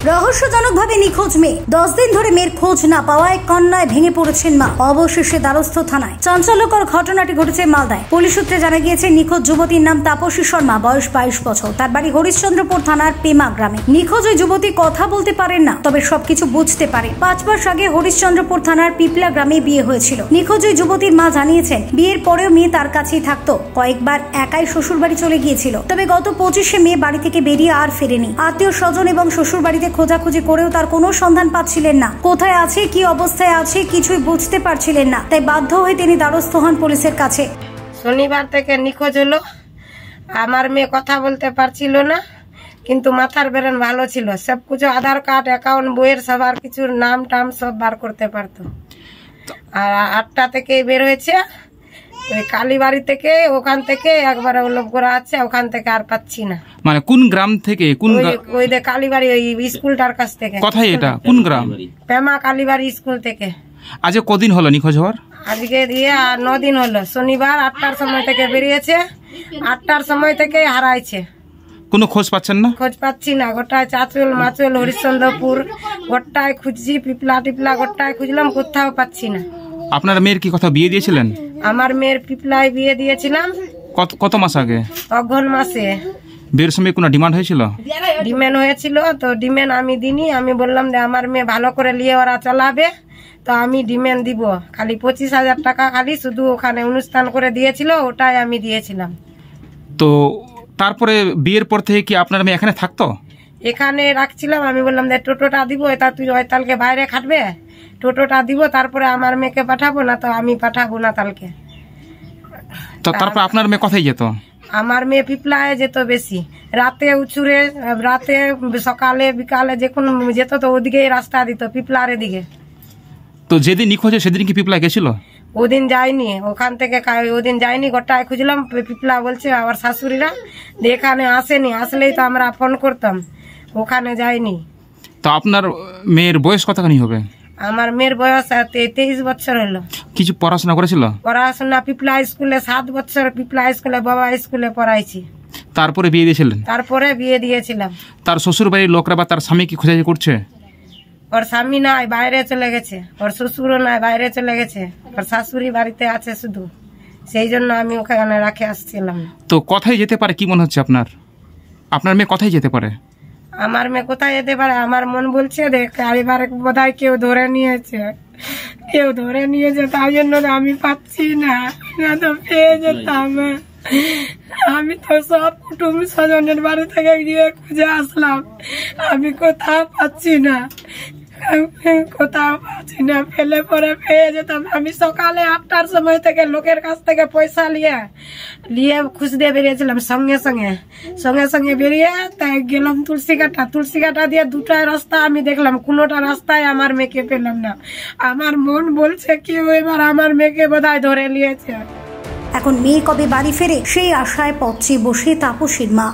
রহস্যজনকভাবে নিখোঁজ মেয়ে। 10 দিন ধরে মেয়ের খোঁজ না পাওয়ায় কান্নায় ভেঙে পড়েছেন মা। অবশেষে দ্বারস্থ থানায়। চাঞ্চল্যকর ঘটনাটি ঘটেছে মালদায়। পুলিশ সূত্রে জানা গিয়েছে, নিখোঁজ যুবতীর নাম তাপসী শর্মা, বয়স 22 বছর। তার বাড়ি হরিশ্চন্দ্রপুর থানার পেমা গ্রামে। নিখোঁজ ওই যুবতী কথা বলতে পারেন না, তবে সবকিছু বুঝতে পারে। 5 মাস আগে হরিশ্চন্দ্রপুর থানার পিপলা গ্রামে বিয়ে হয়েছিল। নিখোঁজ ওই যুবতীর মা জানিয়েছেন, বিয়ের পরেও মেয়ে তার কাছেই থাকতো। কয়েকবার একাই শ্বশুর বাড়ি চলে গিয়েছিল, তবে গত 25-এ মেয়ে বাড়ি থেকে বেরিয়ে আর ফেরেনি। আত্মীয় স্বজন এবং শ্বশুর বাড়িতে খোঁজাখুঁজি করেও তার কোনো সন্ধান পাচ্ছিলেন না। কোথায় আছে, কি অবস্থায় আছে, কিছুই বুঝতে পারছিলেন না। তাই বাধ্য হয়ে তিনি দ্বারস্থ হন পুলিশের কাছে। শনিবার থেকে নিখোঁজ হলো। আমার মেয়ে কথা বলতে পারছিল না, কিন্তু মাথার ব্রেন ভালো ছিল। সব কিছু আধার কার্ড, অ্যাকাউন্ট, বইয়ের সবার কিছুর নাম টাম সব বার করতে পারতো। আর 8টা থেকে বের হয়েছে ওই কালীবাড়ি থেকে। ওখান থেকে একবার লোভ করা আছে, ওখান থেকে আর পাচ্ছি না। মানে কোন গ্রাম থেকে? কোন ওই যে কালীবাড়ি, ওই স্কুলটার কাছ থেকে। কোথায় এটা? কোন গ্রাম? পেমা কালীবাড়ি স্কুল থেকে। আজ কদিন হলো নিখোঁজ হওয়ার? আজকে দিয়ে 9 দিন হলো। শনিবার 8টার সময় থেকে বেরিয়েছে, 8টার সময় থেকে হারাইছে। কোনো খোঁজ পাচ্ছেন না? খোঁজ পাচ্ছি না। গোটায় চাঁচল মাচল হরিশ্চন্দ্রপুর গোটায় খুঁজছি, পিপলা টিপলা গোটায় খুঁজলাম, কোথাও পাচ্ছি না। আপনার মেয়ের কি কথা বিয়ে দিয়েছিলেন? আমার মেয়ের পিপলায় বিয়ে দিয়েছিলাম। কত মাস আগে? অঘ্রান মাসে। বিয়ের সময় কোনো ডিমান্ড হয়েছিল? ডিমান্ড হয়েছিল, তো ডিমান্ড আমি দিইনি। আমি বললাম যে আমার মেয়ে ভালো করে নিয়ে ওরা চালাবে, তো আমি ডিমান্ড দিব। খালি 25,000 টাকা খালি শুধু ওখানে অনুষ্ঠান করে দিয়েছিল, ওটাই আমি দিয়েছিলাম। তো তারপরে বিয়ের পর থেকে কি আপনার মেয়ে এখানে থাকতো? এখানে রাখছিলাম। আমি বললাম যে টোটোটা দিব, এটা তুই তালকে বাইরে খাটবে, টোটোটা দিব, তারপরে আমার মেয়েকে পাঠাবো, না তো আমি পাঠাবো না তালকে। তো তারপর আপনার মেয়ে কোথায় যেত? আমার মেয়ে পিপলায় যেত বেশি। রাতে উচুরে, রাতে সকালে বিকালে যে কোনো যেত, তো ওদিকেই রাস্তা দিত, পিপলার দিকে। তো যেদিন নিখোঁজ সেদিন কি পিপলা গেছিল? ওদিন যায়নি, ওখান থেকে ওদিন যায়নি। গোটায় খুঁজলাম, পিপলা বলছে আমার শাশুড়িরা এখানে আসেনি, আসলেই তো আমরা ফোন করতাম। ওখানে যায়নি। তো আপনার মেয়ের বয়স কতখানি হবে? আমার মেয়ের বয়স 23 বছর হলো। কিছু পড়াশোনা করেছিল? পড়াশোনা পিপলা স্কুলে 7 বছর পিপলা স্কুলে, বাবা স্কুলে পড়াইছি। তারপরে বিয়ে দিয়েছিলেন? তারপরে বিয়ে দিয়েছিলাম। তার শ্বশুর বাড়ির লোকরা বা তার স্বামী কি খোঁজাখুঁজি করছে? ওর স্বামী নাই, বাইরে চলে গেছে। ওর শ্বশুরও নাই, বাইরে চলে গেছে। ওর শাশুড়ি বাড়িতে আছে শুধু, সেই জন্য আমি ওখানে রাখে আসছিলাম। তো কোথায় যেতে পারে কি মনে হচ্ছে আপনার? আপনার মেয়ে কোথায় যেতে পারে? আমার মেয়ে কোথায় যেতে পারে, আমার মন বলছে দেখ এবারে বোধহয় কেউ ধরে নিয়েছে, কেউ ধরে নিয়েছে, তাই জন্য আমি পাচ্ছি না, না তো পেয়ে যেতাম। আমি তো সব কুটুম স্বজনের বাড়ি থেকে গিয়ে খুঁজে আসলাম, আমি কোথাও পাচ্ছি না, কোথাও পাচ্ছি না। ফেলে পরে পেয়ে যেতাম। আমি সকালে 8টার সময় থেকে লোকের কাছ থেকে পয়সা নিয়ে খুঁজতে বেরিয়েছিলাম। সঙ্গে সঙ্গে বেরিয়ে তাই গেলাম তুলসী কাটা দিয়ে 2টা রাস্তা আমি দেখলাম, কোনোটা রাস্তায় আমার মেয়েকে পেলাম না। আমার মন বলছে কি এবার আমার মেয়েকে বোধহয় ধরে নিয়েছে। এখন মেয়ে কবে বাড়ি ফেরে সেই আশায় পথে বসে তাপসীর মা।